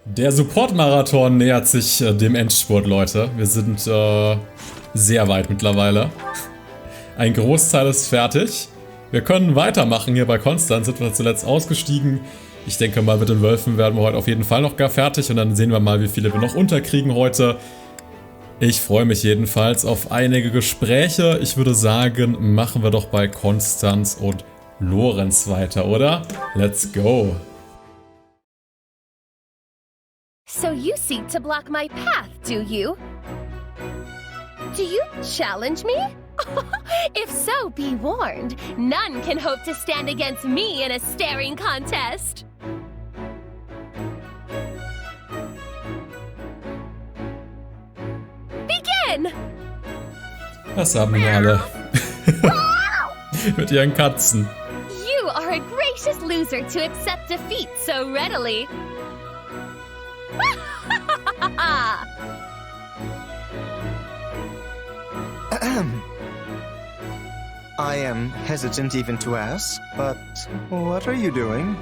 Der Support-Marathon nähert sich dem Endspurt, Leute. Wir sind sehr weit mittlerweile. Ein Großteil ist fertig. Wir können weitermachen hier bei Konstanz. Sind wir zuletzt ausgestiegen. Ich denke mal, mit den Wölfen werden wir heute auf jeden Fall noch gar fertig. Und dann sehen wir mal, wie viele wir noch unterkriegen heute. Ich freue mich jedenfalls auf einige Gespräche. Ich würde sagen, machen wir doch bei Konstanz und Lorenz weiter, oder? Let's go! So you seek to block my path, do you? Do you challenge me? If so, be warned. None can hope to stand against me in a staring contest. Begin! Was haben wir alle? Mit ihren Katzen. You are a gracious loser to accept defeat so readily. I am hesitant even to ask, but what are you doing?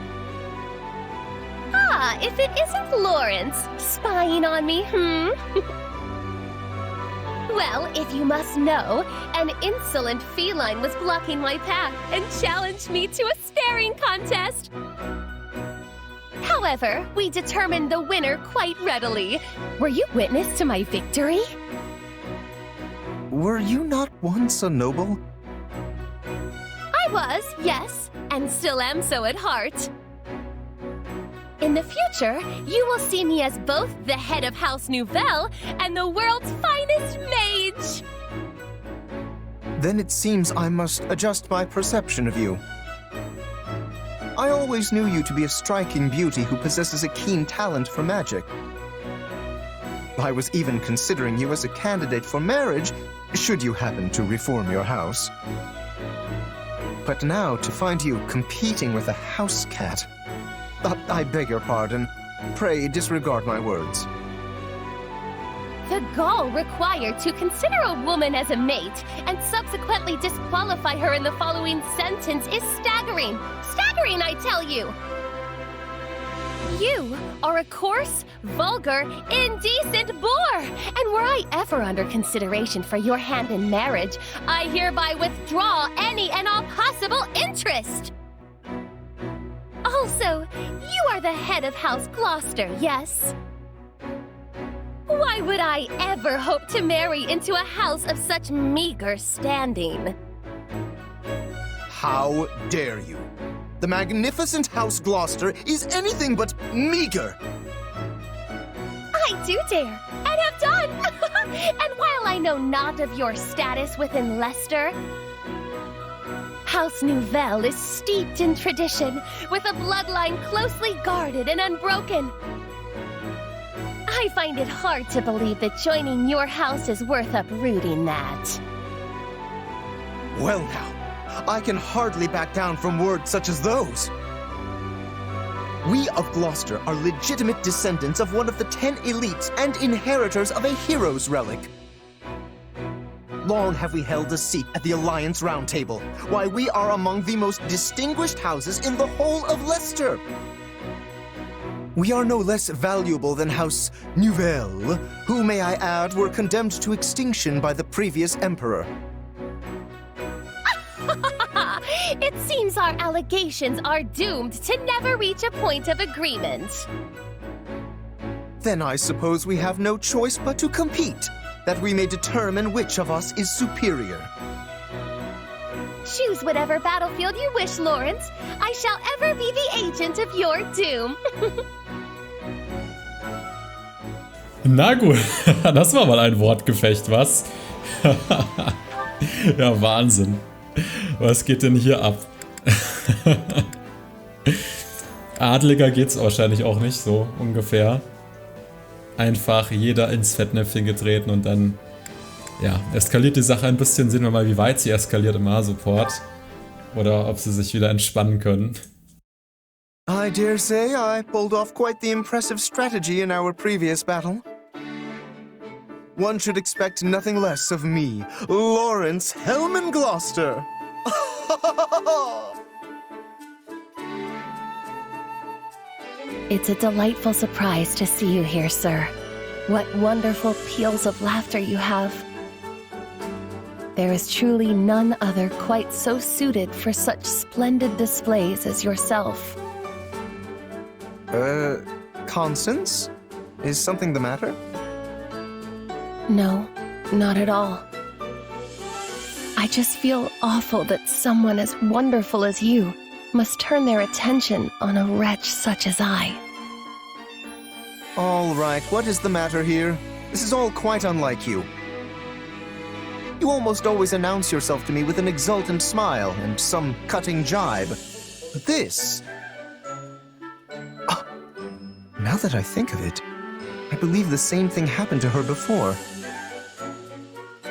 Ah, if it isn't Lawrence spying on me, Well, if you must know, an insolent feline was blocking my path and challenged me to a staring contest. However, we determined the winner quite readily. Were you witness to my victory? Were you not once a noble? I was, yes, and still am so at heart. In the future, you will see me as both the head of House Nouvelle and the world's finest mage. Then it seems I must adjust my perception of you. I always knew you to be a striking beauty who possesses a keen talent for magic. I was even considering you as a candidate for marriage, should you happen to reform your house. But now to find you competing with a house cat... I beg your pardon. Pray disregard my words. The gall required to consider a woman as a mate and subsequently disqualify her in the following sentence is staggering. Staggering, I tell you! You are a coarse, vulgar, indecent boor! And were I ever under consideration for your hand in marriage, I hereby withdraw any and all possible interest! Also, you are the head of House Gloucester, yes? Why would I ever hope to marry into a house of such meager standing? How dare you? The magnificent House Gloucester is anything but meager! I do dare, and have done! And while I know not of your status within Leicester, House Nouvelle is steeped in tradition, with a bloodline closely guarded and unbroken. I find it hard to believe that joining your house is worth uprooting that. Well now, I can hardly back down from words such as those. We of Gloucester are legitimate descendants of one of the 10 elites and inheritors of a hero's relic. Long have we held a seat at the Alliance Round Table, why we are among the most distinguished houses in the whole of Leicester. We are no less valuable than House Nouvelle, who, may I add, were condemned to extinction by the previous emperor. It seems our allegations are doomed to never reach a point of agreement. Then I suppose we have no choice but to compete, that we may determine which of us is superior. Choose whatever battlefield you wish, Lawrence. I shall ever be the agent of your doom. Na gut, das war mal ein Wortgefecht, was? Ja, Wahnsinn. Was geht denn hier ab? Adliger geht's wahrscheinlich auch nicht, so ungefähr. Einfach jeder ins Fettnäpfchen getreten und dann, ja, eskaliert die Sache ein bisschen. Sehen wir mal, wie weit sie eskaliert im A-Support. Oder ob sie sich wieder entspannen können. I dare say I pulled off quite the impressive strategy in our previous battle. One should expect nothing less of me, Lawrence Hellman Gloucester. It's a delightful surprise to see you here, sir. What wonderful peals of laughter you have. There is truly none other quite so suited for such splendid displays as yourself. Constance? Is something the matter? No, not at all. I just feel awful that someone as wonderful as you must turn their attention on a wretch such as I. All right, what is the matter here? This is all quite unlike you. You almost always announce yourself to me with an exultant smile and some cutting jibe. But this... now that I think of it, I believe the same thing happened to her before.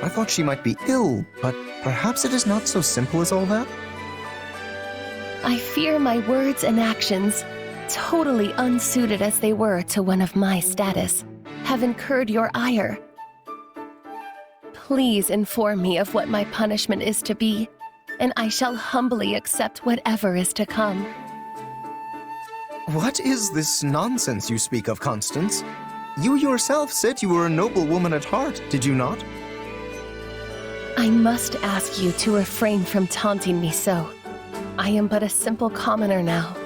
I thought she might be ill, but perhaps it is not so simple as all that? I fear my words and actions, totally unsuited as they were to one of my status, have incurred your ire. Please inform me of what my punishment is to be, and I shall humbly accept whatever is to come. What is this nonsense you speak of, Constance? You yourself said you were a noble woman at heart, did you not? I must ask you to refrain from taunting me so. I am but a simple commoner now.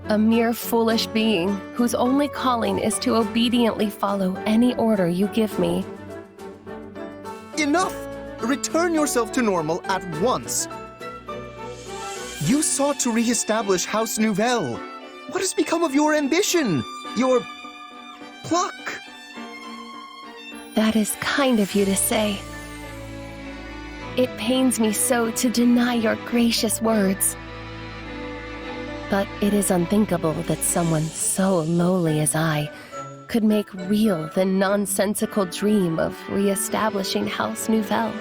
A mere foolish being whose only calling is to obediently follow any order you give me. Enough! Return yourself to normal at once. You sought to re-establish House Nouvelle. What has become of your ambition? Your... pluck? That is kind of you to say. It pains me so to deny your gracious words. But it is unthinkable that someone so lowly as I could make real the nonsensical dream of re-establishing House Nouvelle.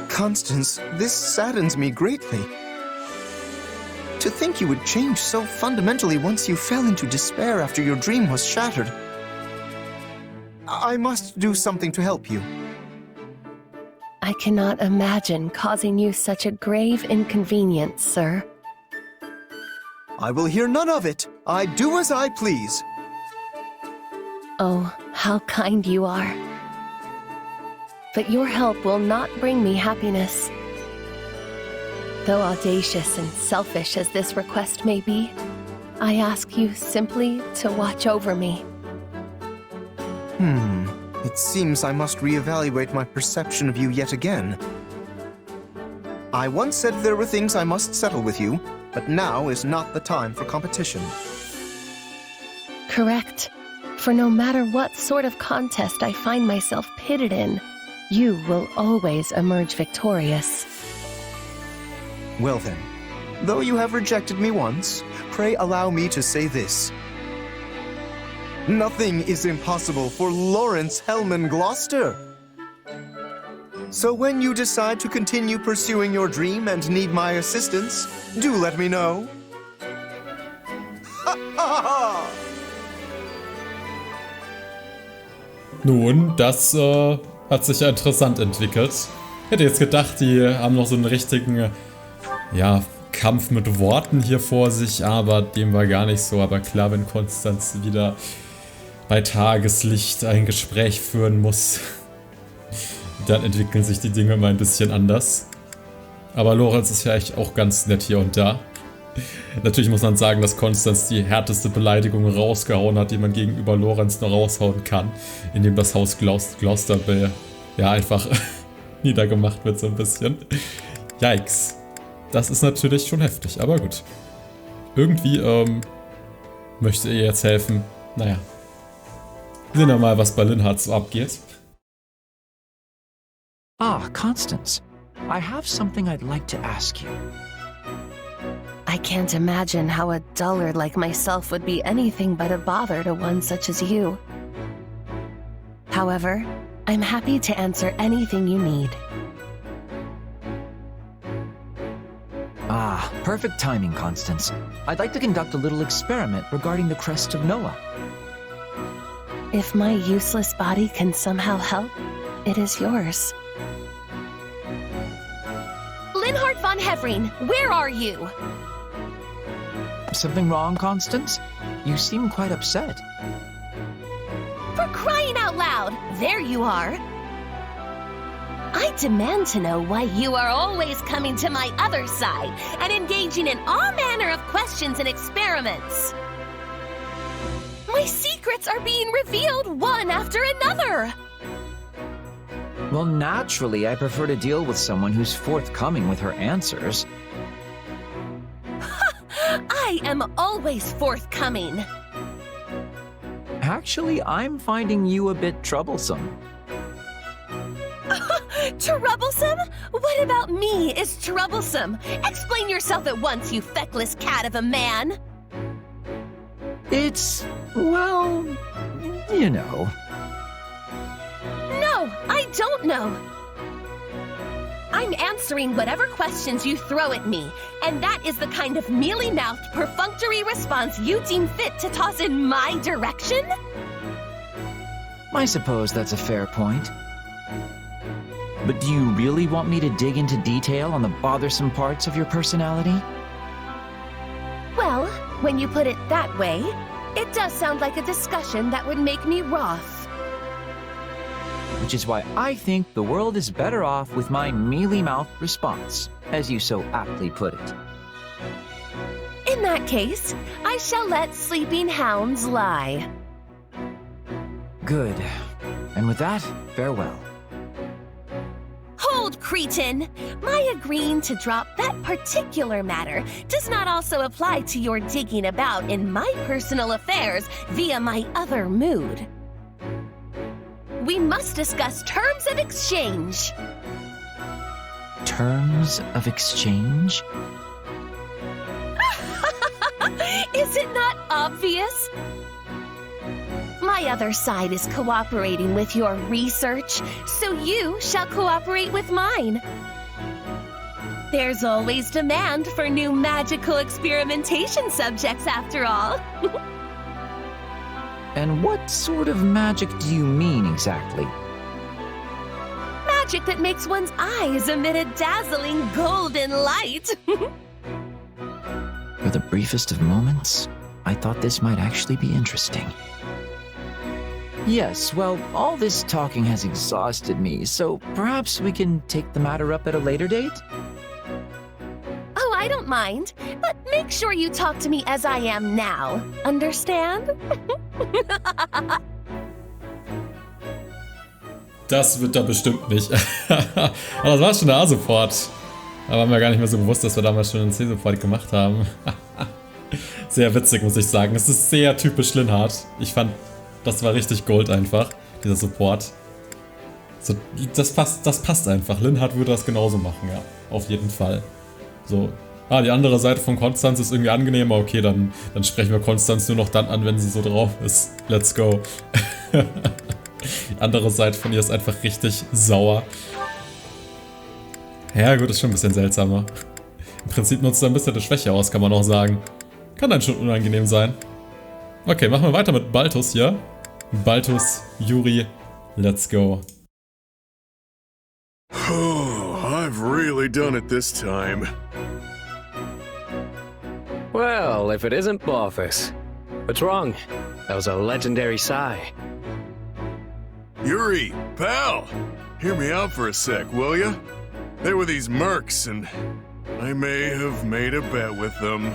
Constance, this saddens me greatly. To think you would change so fundamentally once you fell into despair after your dream was shattered. I must do something to help you. I cannot imagine causing you such a grave inconvenience, sir. I will hear none of it. I do as I please. Oh, how kind you are. But your help will not bring me happiness. Though audacious and selfish as this request may be, I ask you simply to watch over me. It seems I must reevaluate my perception of you yet again. I once said there were things I must settle with you, but now is not the time for competition. Correct. For no matter what sort of contest I find myself pitted in, you will always emerge victorious. Well then, though you have rejected me once, pray allow me to say this. Nothing is impossible for Lawrence Hellman Gloucester. So when you decide to continue pursuing your dream and need my assistance, do let me know. Nun, das hat sich ja interessant entwickelt. Hätte jetzt gedacht, die haben noch so einen richtigen, ja, Kampf mit Worten hier vor sich, aber dem war gar nicht so. Aber klar, wenn Konstanz wieder bei Tageslicht ein Gespräch führen muss, dann entwickeln sich die Dinge mal ein bisschen anders. Aber Lorenz ist ja echt auch ganz nett hier und da. Natürlich muss man sagen, dass Konstanz die härteste Beleidigung rausgehauen hat, die man gegenüber Lorenz nur raushauen kann, indem das Haus Gloucester ja einfach niedergemacht wird so ein bisschen. Yikes. Das ist natürlich schon heftig, aber gut. Irgendwie möchte ihr jetzt helfen. Naja. Sehen wir mal, was bei Linhardt so abgeht. Ah, Constance. I have something I'd like to ask you. I can't imagine how a dullard like myself would be anything but a bother to one such as you. However, I'm happy to answer anything you need. Ah, perfect timing, Constance. I'd like to conduct a little experiment regarding the crest of Noah. If my useless body can somehow help, it is yours. Linhardt von Hevring, where are you? Something wrong, Constance? You seem quite upset. For crying out loud! There you are! I demand to know why you are always coming to my other side and engaging in all manner of questions and experiments. My secrets are being revealed one after another! Well, naturally, I prefer to deal with someone who's forthcoming with her answers. I am always forthcoming. Actually, I'm finding you a bit troublesome. Troublesome? What about me is troublesome? Explain yourself at once, you feckless cat of a man. It's, well, you know. No, I don't know. I'm answering whatever questions you throw at me, and that is the kind of mealy-mouthed, perfunctory response you deem fit to toss in my direction? I suppose that's a fair point. But do you really want me to dig into detail on the bothersome parts of your personality? Well, when you put it that way, it does sound like a discussion that would make me wroth. Which is why I think the world is better off with my mealy-mouthed response, as you so aptly put it. In that case, I shall let sleeping hounds lie. Good. And with that, farewell. Hold, cretin! My agreeing to drop that particular matter does not also apply to your digging about in my personal affairs via my other mood. We must discuss terms of exchange. Terms of exchange? Is it not obvious? My other side is cooperating with your research, so you shall cooperate with mine. There's always demand for new magical experimentation subjects, after all. And what sort of magic do you mean exactly? Magic that makes one's eyes emit a dazzling golden light. For the briefest of moments, I thought this might actually be interesting. Yes, well, all this talking has exhausted me, so perhaps we can take the matter up at a later date? Oh, I don't mind, but make sure you talk to me as I am now. Understand? Das wird da bestimmt nicht. Aber das war schon der A-Support. Aber haben wir gar nicht mehr so bewusst, dass wir damals schon einen C-Support gemacht haben. Sehr witzig, muss ich sagen. Es ist sehr typisch Linhardt. Ich fand, das war richtig Gold einfach, dieser Support. So, das passt einfach. Linhardt würde das genauso machen, ja. Auf jeden Fall. So. Die andere Seite von Konstanz ist irgendwie angenehmer. Okay, dann sprechen wir Konstanz nur noch dann an, wenn sie so drauf ist. Let's go. Die andere Seite von ihr ist einfach richtig sauer. Ja gut, ist schon ein bisschen seltsamer. Im Prinzip nutzt er ein bisschen die Schwäche aus, kann man auch sagen. Kann dann schon unangenehm sein. Okay, machen wir weiter mit Balthus hier. Balthus, Yuri, let's go. Oh, I've really done it this time. Well, if it isn't Balthus. What's wrong? That was a legendary sigh. Yuri, pal, hear me out for a sec, will ya? There were these mercs, and I may have made a bet with them.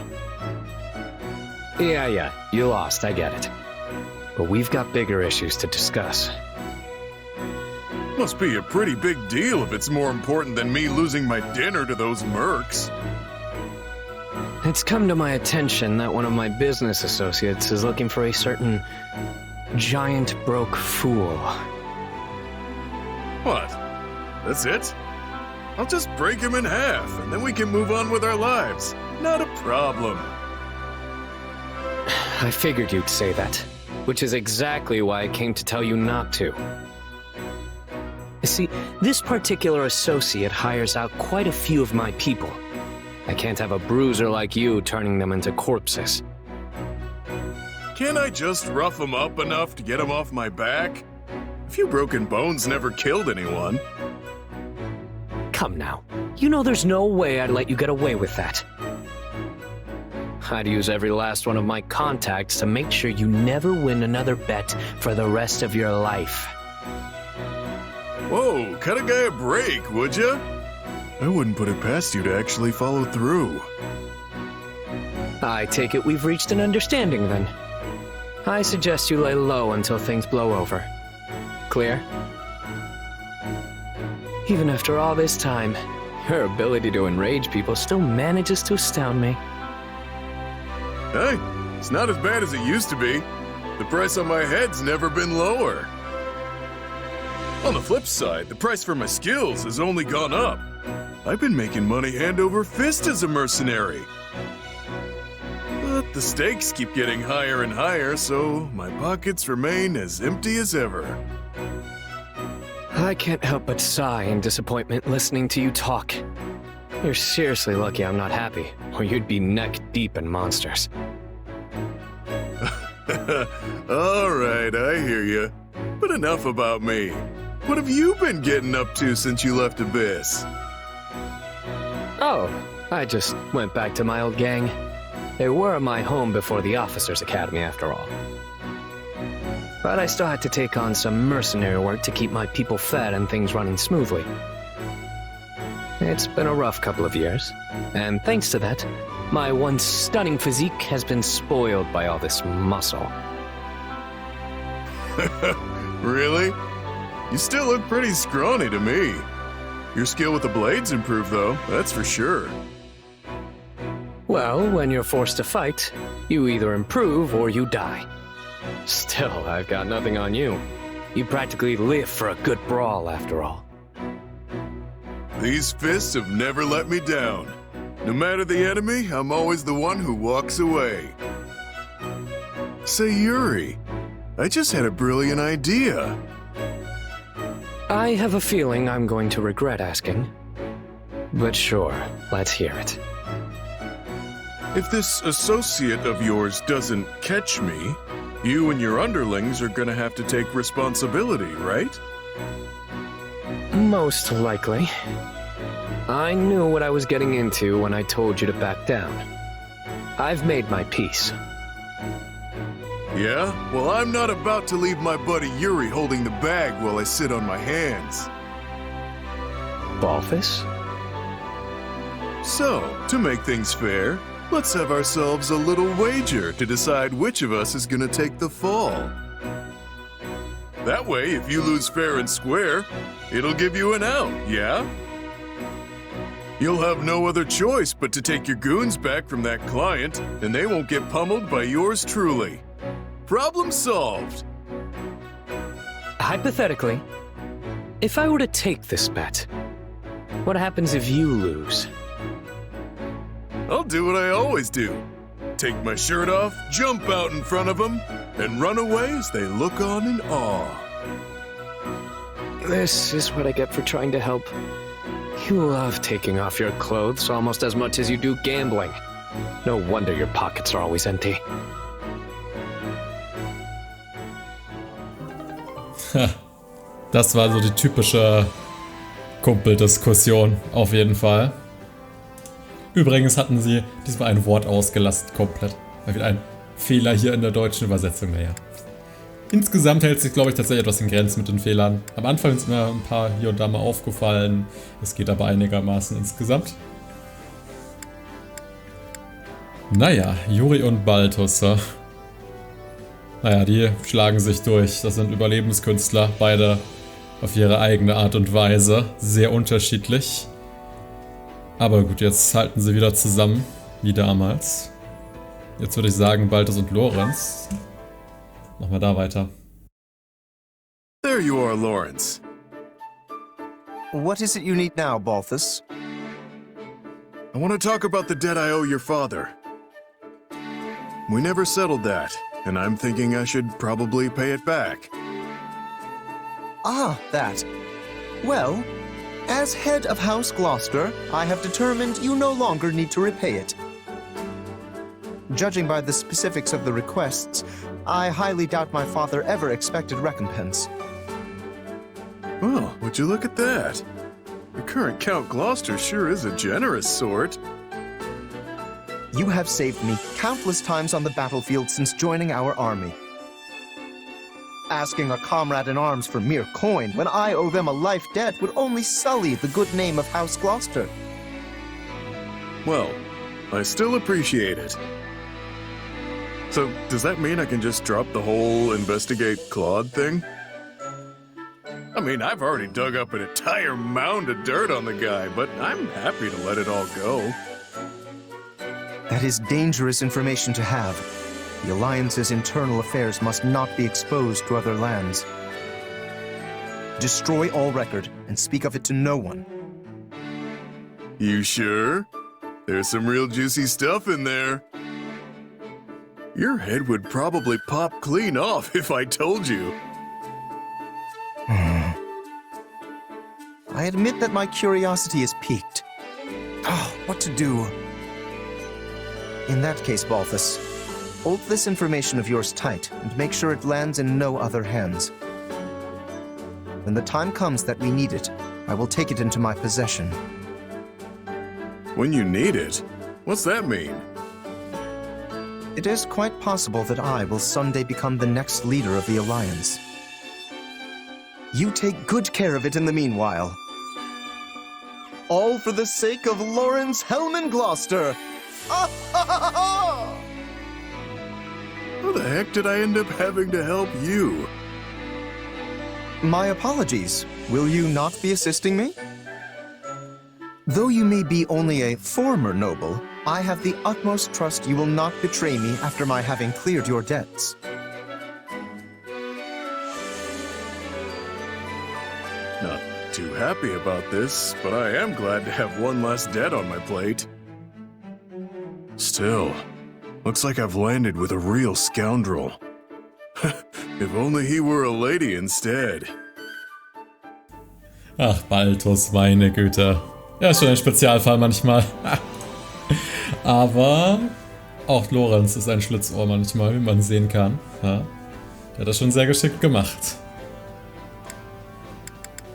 Yeah, you lost, I get it. But we've got bigger issues to discuss. Must be a pretty big deal if it's more important than me losing my dinner to those mercs. It's come to my attention that one of my business associates is looking for a certain giant broke fool. What? That's it? I'll just break him in half, and then we can move on with our lives. Not a problem. I figured you'd say that, which is exactly why I came to tell you not to. You see, this particular associate hires out quite a few of my people. I can't have a bruiser like you turning them into corpses. Can't I just rough him up enough to get him off my back? A few broken bones never killed anyone. Come now. You know there's no way I'd let you get away with that. I'd use every last one of my contacts to make sure you never win another bet for the rest of your life. Whoa, cut a guy a break, would ya? I wouldn't put it past you to actually follow through. I take it we've reached an understanding then. I suggest you lay low until things blow over. Clear? Even after all this time, her ability to enrage people still manages to astound me. Hey, it's not as bad as it used to be. The price on my head's never been lower. On the flip side, the price for my skills has only gone up. I've been making money hand over fist as a mercenary. But the stakes keep getting higher and higher, so my pockets remain as empty as ever. I can't help but sigh in disappointment listening to you talk. You're seriously lucky I'm not happy, or you'd be neck deep in monsters. All right, I hear you. But enough about me. What have you been getting up to since you left Abyss? Oh, I just went back to my old gang. They were my home before the Officers' Academy, after all. But I still had to take on some mercenary work to keep my people fed and things running smoothly. It's been a rough couple of years, and thanks to that, my once stunning physique has been spoiled by all this muscle. Really? You still look pretty scrawny to me. Your skill with the blades improved, though, that's for sure. Well, when you're forced to fight, you either improve or you die. Still, I've got nothing on you. You practically live for a good brawl, after all. These fists have never let me down. No matter the enemy, I'm always the one who walks away. Say, Yuri, I just had a brilliant idea. I have a feeling I'm going to regret asking. But sure, let's hear it. If this associate of yours doesn't catch me, you and your underlings are gonna have to take responsibility, right? Most likely. I knew what I was getting into when I told you to back down. I've made my peace. Yeah? Well, I'm not about to leave my buddy Yuri holding the bag while I sit on my hands. Balthus? So, to make things fair, let's have ourselves a little wager to decide which of us is gonna take the fall. That way, if you lose fair and square, it'll give you an out, yeah? You'll have no other choice but to take your goons back from that client, and they won't get pummeled by yours truly. Problem solved. Hypothetically, if I were to take this bet, what happens if you lose? I'll do what I always do. Take my shirt off, jump out in front of them, and run away as they look on in awe. This is what I get for trying to help. You love taking off your clothes almost as much as you do gambling. No wonder your pockets are always empty. Das war so die typische Kumpeldiskussion, auf jeden Fall. Übrigens hatten sie diesmal ein Wort ausgelassen, komplett. Mal wieder ein Fehler hier in der deutschen Übersetzung, naja. Insgesamt hält sich, glaube ich, tatsächlich etwas in Grenzen mit den Fehlern. Am Anfang sind mir ein paar hier und da mal aufgefallen. Es geht aber einigermaßen insgesamt. Naja, Yuri und Balthus. Naja, die schlagen sich durch. Das sind Überlebenskünstler, beide auf ihre eigene Art und Weise. Sehr unterschiedlich. Aber gut, jetzt halten sie wieder zusammen, wie damals. Jetzt würde ich sagen, Balthus und Lorenz. Machen wir da weiter. There you are, Lawrence. What is it you need now, Balthus? I want to talk about the debt I owe your father. We never settled that, and I'm thinking I should probably pay it back. Ah, that. Well, as head of House Gloucester, I have determined you no longer need to repay it. Judging by the specifics of the requests, I highly doubt my father ever expected recompense. Well, would you look at that? The current Count Gloucester sure is a generous sort. You have saved me countless times on the battlefield since joining our army. Asking a comrade in arms for mere coin when I owe them a life debt would only sully the good name of House Gloucester. Well, I still appreciate it. So, does that mean I can just drop the whole investigate Claude thing? I mean, I've already dug up an entire mound of dirt on the guy, but I'm happy to let it all go. That is dangerous information to have. The Alliance's internal affairs must not be exposed to other lands. Destroy all record and speak of it to no one. You sure? There's some real juicy stuff in there. Your head would probably pop clean off if I told you. I admit that my curiosity is piqued. Oh, what to do? In that case, Balthus, hold this information of yours tight and make sure it lands in no other hands. When the time comes that we need it, I will take it into my possession. When you need it? What's that mean? It is quite possible that I will someday become the next leader of the Alliance. You take good care of it in the meanwhile. All for the sake of Lawrence Hellman Gloucester! How the heck did I end up having to help you? My apologies. Will you not be assisting me? Though you may be only a former noble, I have the utmost trust you will not betray me after my having cleared your debts. Not too happy about this, but I am glad to have one less debt on my plate. Still, looks like I've landed with a real scoundrel. If only he were a lady instead. Ach, Balthus, meine Güte. Ja, schon ein Spezialfall manchmal. Aber auch Lorenz ist ein Schlitzohr manchmal, wie man sehen kann. Ja, der hat das schon sehr geschickt gemacht.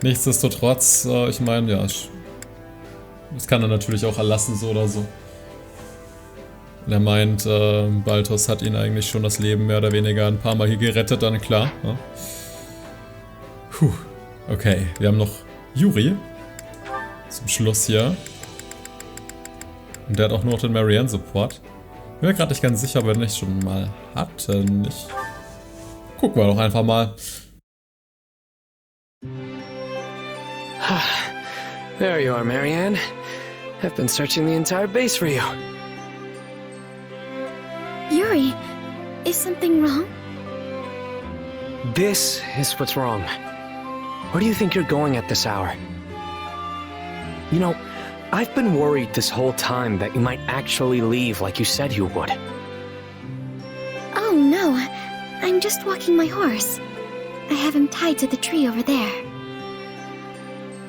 Nichtsdestotrotz, ich meine, ja, das kann er natürlich auch erlassen, so oder so. Und er meint, Balthus hat ihn eigentlich schon das Leben mehr oder weniger ein paar Mal hier gerettet, dann klar. Ja. Puh, okay, wir haben noch Yuri zum Schluss hier. Und der hat auch nur noch den Marianne-Support. Bin mir gerade nicht ganz sicher, ob er den nicht schon mal hatte. Nicht. Gucken wir doch einfach mal. There you are, Marianne. I've been searching the entire base for you. Yuri, is something wrong? This is what's wrong. Where do you think you're going at this hour? You know, I've been worried this whole time that you might actually leave like you said you would. Oh no, I'm just walking my horse. I have him tied to the tree over there.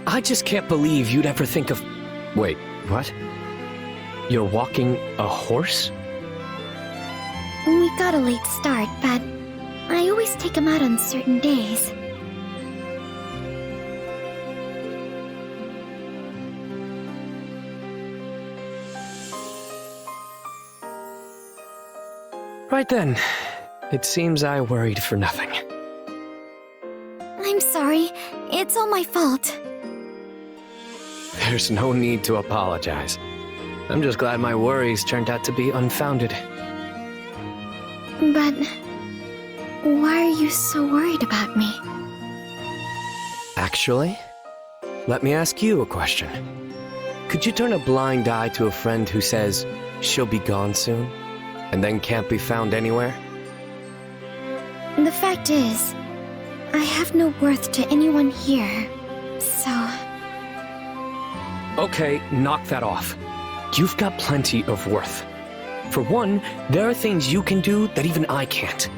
I just can't believe you'd ever think of... Wait, what? You're walking a horse? We got a late start, but I always take him out on certain days. Right then. It seems I worried for nothing. I'm sorry. It's all my fault. There's no need to apologize. I'm just glad my worries turned out to be unfounded. But why are you so worried about me? Actually, let me ask you a question. Could you turn a blind eye to a friend who says she'll be gone soon, and then can't be found anywhere? The fact is, I have no worth to anyone here, so... Okay, knock that off. You've got plenty of worth. For one, there are things you can do that even I can't.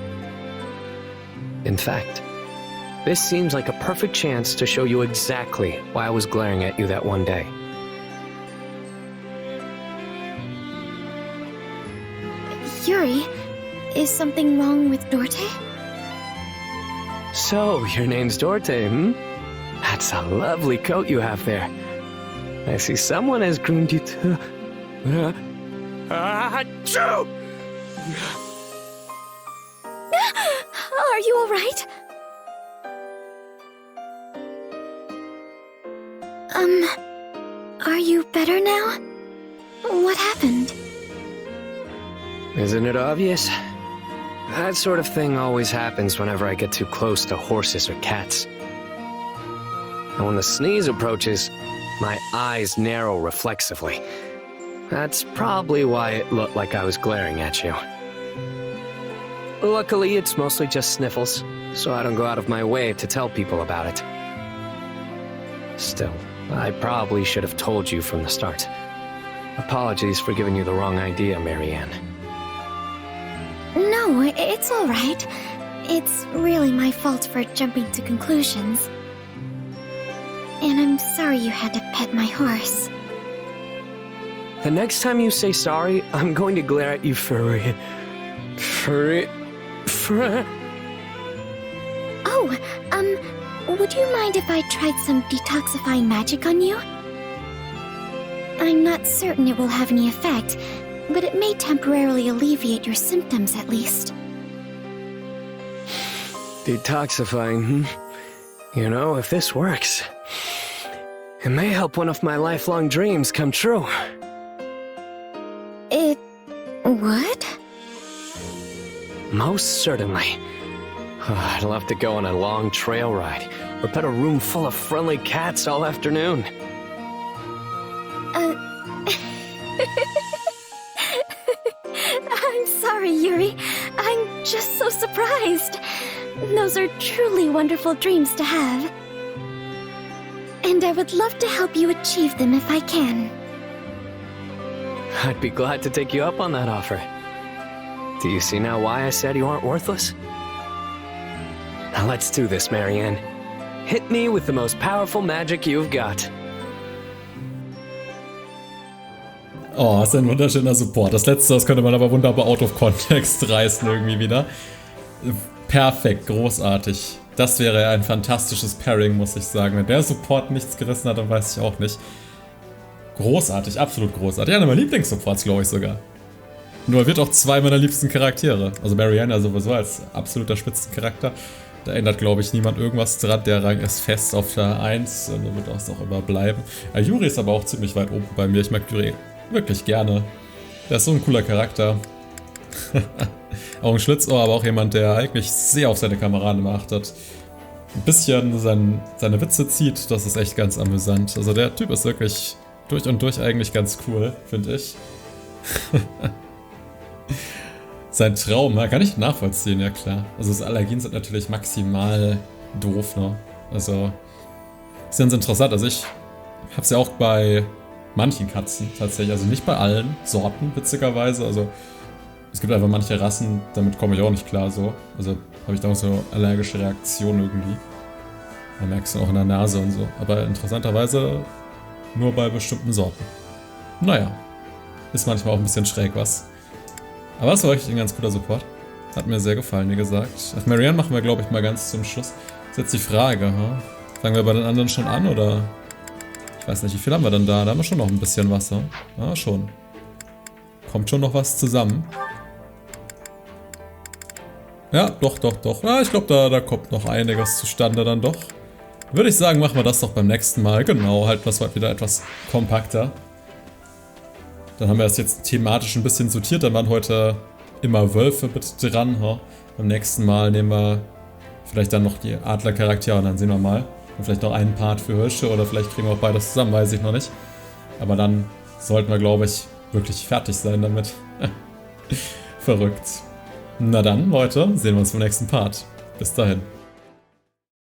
In fact, this seems like a perfect chance to show you exactly why I was glaring at you that one day. Yuri, is something wrong with Dorte? So, your name's Dorte, hmm? That's a lovely coat you have there. I see someone has groomed you to... Achoo! Are you all right? Are you better now? What happened? Isn't it obvious? That sort of thing always happens whenever I get too close to horses or cats. And when the sneeze approaches, my eyes narrow reflexively. That's probably why it looked like I was glaring at you. Luckily, it's mostly just sniffles, so I don't go out of my way to tell people about it. Still, I probably should have told you from the start. Apologies for giving you the wrong idea, Marianne. No, it's all right. It's really my fault for jumping to conclusions. And I'm sorry you had to pet my horse. The next time you say sorry, I'm going to glare at you for... Oh, would you mind if I tried some detoxifying magic on you? I'm not certain it will have any effect, but it may temporarily alleviate your symptoms at least. Detoxifying, You know, if this works, it may help one of my lifelong dreams come true. It would? Most certainly. I'd love to go on a long trail ride, or pet a room full of friendly cats all afternoon. I'm sorry, Yuri. I'm just so surprised. Those are truly wonderful dreams to have. And I would love to help you achieve them if I can. I'd be glad to take you up on that offer. Do you see now why I said you aren't worthless? Now let's do this, Marianne. Hit me with the most powerful magic you've got. Oh, ist ein wunderschöner Support. Das letzte, das könnte man aber wunderbar out of context reißen irgendwie wieder. Perfekt, großartig. Das wäre ein fantastisches Pairing, muss ich sagen. Wenn der Support nichts gerissen hat, dann weiß ich auch nicht. Großartig, absolut großartig. Einer meiner Lieblingssupports, glaube ich sogar. Nur wird auch zwei meiner liebsten Charaktere. Also Marianne sowieso als absoluter Spitzencharakter. Da ändert, glaube ich, niemand irgendwas dran. Der Rang ist fest auf der 1 und wird auch immer bleiben. Yuri ist aber auch ziemlich weit oben bei mir. Ich mag Yuri wirklich gerne. Der ist so ein cooler Charakter. Auch ein Schlitzohr, aber auch jemand, der eigentlich sehr auf seine Kameraden immer achtet. Ein bisschen seine Witze zieht, das ist echt ganz amüsant. Also der Typ ist wirklich durch und durch eigentlich ganz cool, finde ich. Sein Traum, kann ich nachvollziehen, ja klar. Also das Allergien sind natürlich maximal doof, ne? Also, ist ganz interessant. Also ich hab's ja auch bei manchen Katzen tatsächlich, also nicht bei allen Sorten, witzigerweise. Also es gibt einfach manche Rassen, damit komme ich auch nicht klar so. Also habe ich da auch so allergische Reaktionen irgendwie. Da merkst du auch in der Nase und so. Aber interessanterweise nur bei bestimmten Sorten. Naja, ist manchmal auch ein bisschen schräg was. Aber das war wirklich ein ganz cooler Support. Hat mir sehr gefallen, wie gesagt. Ach, Marianne machen wir, glaube ich, mal ganz zum Schluss. Das ist jetzt die Frage, hm? Fangen wir bei den anderen schon an, oder? Ich weiß nicht, wie viel haben wir denn da? Da haben wir schon noch ein bisschen Wasser. Ja, schon. Kommt schon noch was zusammen. Ja, doch. Ja, ich glaube, da kommt noch einiges zustande dann doch. Würde ich sagen, machen wir das doch beim nächsten Mal. Genau, halten wir es heute wieder etwas kompakter. Dann haben wir das jetzt thematisch ein bisschen sortiert. Dann waren heute immer Wölfe mit dran. Ha? Beim nächsten Mal nehmen wir vielleicht dann noch die Adlercharaktere und dann sehen wir mal. Und vielleicht noch einen Part für Hirsche oder vielleicht kriegen wir auch beides zusammen, weiß ich noch nicht. Aber dann sollten wir, glaube ich, wirklich fertig sein damit. Verrückt. Na dann, Leute, sehen wir uns im nächsten Part. Bis dahin.